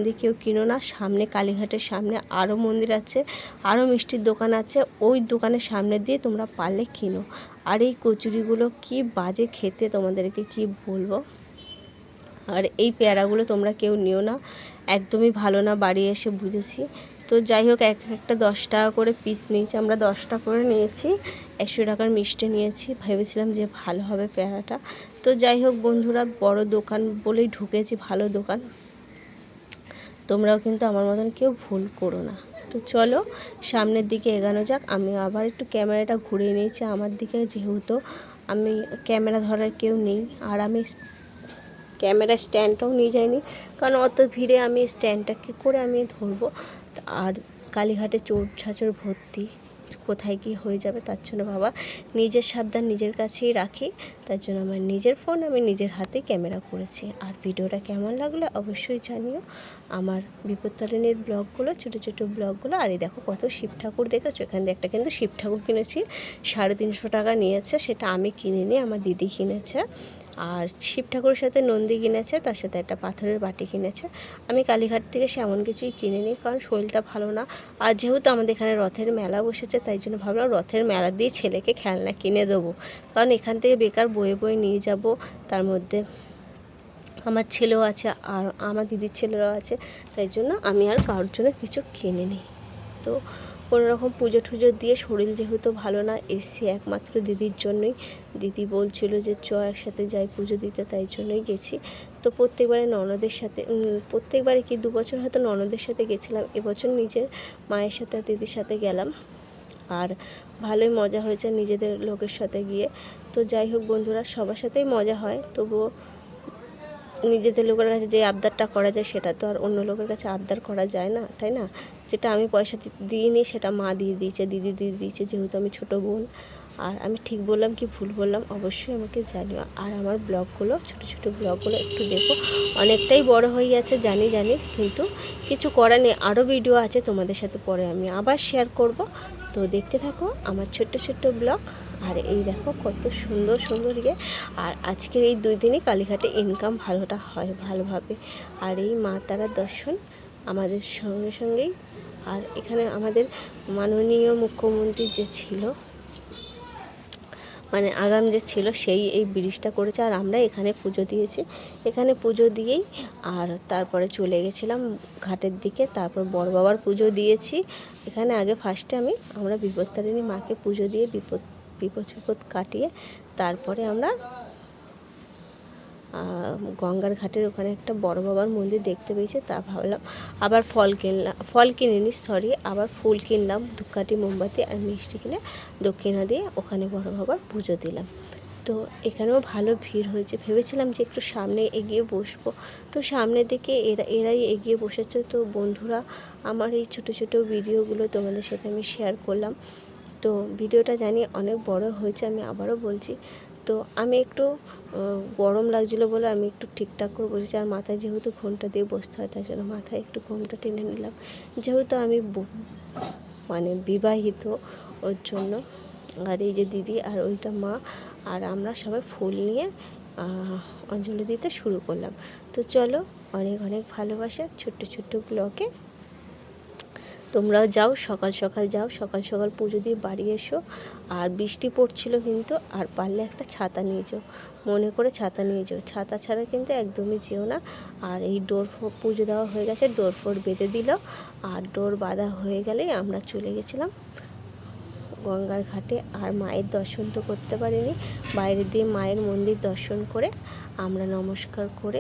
দিয়ে কেউ কিনো না। সামনে কালীঘাটের সামনে আরও মন্দির আছে, আরও মিষ্টির দোকান আছে, ওই দোকানের সামনে দিয়ে তোমরা পারলে কিনো। আর এই কচুরিগুলো কি বাজে খেতে, তোমাদেরকে কি বলবো। আর এই পেয়ারাগুলো তোমরা কেউ নিও না, একদমই ভালো না, বাড়ি এসে বুঝেছি। তো যাই হোক, একটা 10 টাকা করে পিস নিয়েছি, আমরা 10টা করে নিয়েছি, 100 টাকার মিষ্টি নিয়েছি। ভেবেছিলাম যে ভালো হবে পেয়ারাটা। তো যাই হোক বন্ধুরা, বড় দোকান বলেই ঢুকেছি, ভালো দোকান। তোমরাও কিন্তু আমার মতন কেউ ভুল করো না। তো চলো সামনের দিকে এগানো যাক। আমি আবার একটু ক্যামেরাটা ঘুরিয়ে নিয়েছি আমার দিকে, যেহেতু আমি ক্যামেরা ধরার কেউ নেই। আর আমি ক্যামেরা স্ট্যান্ডটাও নিয়ে যাইনি, কারণ অত ভিড়ে আমি স্ট্যান্ডটা কী করে আমি ধরবো। আর কালীঘাটে চোর ছাচর ভর্তি, কোথায় কী হয়ে যাবে, তার জন্য বাবা নিজের সাবধান নিজের কাছেই রাখি। তার জন্য আমার নিজের ফোন, আমি নিজের হাতেই ক্যামেরা করেছি। আর ভিডিওটা কেমন লাগলো অবশ্যই জানিও। আমার বিপত্তারিণীর ব্লগগুলো, ছোটো ছোটো ব্লগগুলো। আর এই দেখো কত শিব ঠাকুর দেখেছো, এখান থেকে একটা কিন্তু শিব ঠাকুর কিনেছি, 350 টাকা নিয়েছে। সেটা আমি কিনিনি, আমার দিদি কিনেছে। আর শিব ঠাকুরের সাথে নন্দী কিনেছে, তার সাথে একটা পাথরের বাটি কিনেছে। আমি কালীঘাট থেকে সেমন কিছুই কিনিনি, কারণ শরীরটা ভালো না। আর যেহেতু আমাদের এখানে রথের মেলা বসেছে, তাই জন্য ভাবলাম রথের মেলা দিয়ে ছেলেকে খেলনা কিনে দেবো, কারণ এখান থেকে বেকার বয়ে বয়ে নিয়ে যাব। তার মধ্যে আমার ছেলেও আছে আর আমার দিদির ছেলেরাও আছে, তাই জন্য আমি আর কারোর জন্য কিছু কিনিনি। তো কোনোরকম পুজো টুজো দিয়ে, শরীর যেহেতু ভালো না, এসছি একমাত্র দিদির জন্যই। দিদি বলছিল যে একসাথে যাই পুজো দিতে, তাই জন্যই গেছি। তো প্রত্যেকবারে ননদের সাথে, প্রত্যেকবারে কি 2 বছর হয়তো ননদের সাথে গেছিলাম, এবছর নিজের মায়ের সাথে আর দিদির সাথে গেলাম। আর ভালোই মজা হয়েছে নিজেদের লোকের সাথে গিয়ে। তো যাই হোক বন্ধুরা, সবার সাথেই মজা হয়, তবুও নিজেদের লোকের কাছে যে আবদারটা করা যায়, সেটা তো আর অন্য লোকের কাছে আবদার করা যায় না, তাই না। যেটা আমি পয়সা দিইনি, সেটা মা দিয়ে দিয়েছে, দিদি দিয়ে দিয়েছে, যেহেতু আমি ছোটো বোন। আর আমি ঠিক বললাম কি ভুল বললাম অবশ্যই আমাকে জানিও। আর আমার ব্লগগুলো, ছোটো ছোটো ব্লগগুলো একটু দেখো, অনেকটাই বড় হয়ে যাচ্ছে জানি, কিন্তু কিছু করার নেই। আরও ভিডিও আছে তোমাদের সাথে, পরে আমি আবার শেয়ার করব। তো দেখতে থাকো আমার ছোট্ট ছোট্ট ব্লগ। আর এই দেখো কত সুন্দর সুন্দর আর আজকের এই 2 দিনই কালীঘাটে ইনকাম ভালোটা হয় ভালোভাবে। আর এই মা তারার দর্শন আমাদের সঙ্গে সঙ্গেই। আর এখানে আমাদের মাননীয় মুখ্যমন্ত্রী যে ছিল, মানে আগাম যে ছিল, সেই এই ব্রিজটা করেছে। আর আমরা এখানে পুজো দিয়েছি, এখানে পুজো দিয়েই আর তারপরে চলে গেছিলাম ঘাটের দিকে। তারপর বড় বাবার পুজো দিয়েছি এখানে। আগে ফার্স্টে আমরা বিপত্তারিণী মাকে পুজো দিয়ে বিপদ কাটিয়ে তারপরে আমরা গঙ্গার ঘাটের ওখানে একটা বড় বাবার মন্দির দেখতে পেয়েছি। তা ভাবলাম আবার ফল কিনিনি, সরি, আবার ফুল কিনলাম, ধূপকাঠি মোমবাতি আর মিষ্টি কিনে দক্ষিণা দিয়ে ওখানে বড় বাবার পুজো দিলাম। তো এখানেও ভালো ভিড় হয়েছে। ভেবেছিলাম যে একটু সামনে এগিয়ে বসবো, তো সামনের দিকে এরাই এগিয়ে বসেছে। তো বন্ধুরা, আমার এই ছোটো ছোটো ভিডিওগুলো তোমাদের সাথে আমি শেয়ার করলাম। তো ভিডিওটা জানি অনেক বড় হয়েছে, আমি আবারও বলছি। তো আমি একটু গরম লাগছিলো বলে আমি একটু ঠিকঠাক করে বসেছি। আর মাথায় যেহেতু ঘোমটা দিয়ে বসতে হয়, তাই জন্য মাথায় একটু ঘোমটা টেনে নিলাম, যেহেতু আমি মানে বিবাহিত, ওর জন্য। আর এই যে দিদি আর ওইটা মা, আর আমরা সবাই ফুল নিয়ে অঞ্জলি দিতে শুরু করলাম। তো চলো, অনেক অনেক ভালোবাসা ছোট্ট ছোট্ট ব্লগে। তোমরাও যাও, সকাল সকাল যাও, সকাল সকাল পুজো দিয়ে বাড়ি এসো। আর বৃষ্টি পড়ছিল কিন্তু, আর পারলে একটা ছাতা নিয়ে যাও, মনে করে ছাতা নিয়ে যাও, ছাতা ছাড়া কিন্তু একদমই যেও না। আর এই ডোর পুজো দেওয়া হয়ে গেছে, ডোর ফোর বেঁধে দিল। আর ডোর বাঁধা হয়ে গেলেই আমরা চলে গেছিলাম গঙ্গার ঘাটে। আর মায়ের দর্শন তো করতে পারিনি, বাইরে দিয়ে মায়ের মন্দির দর্শন করে আমরা নমস্কার করে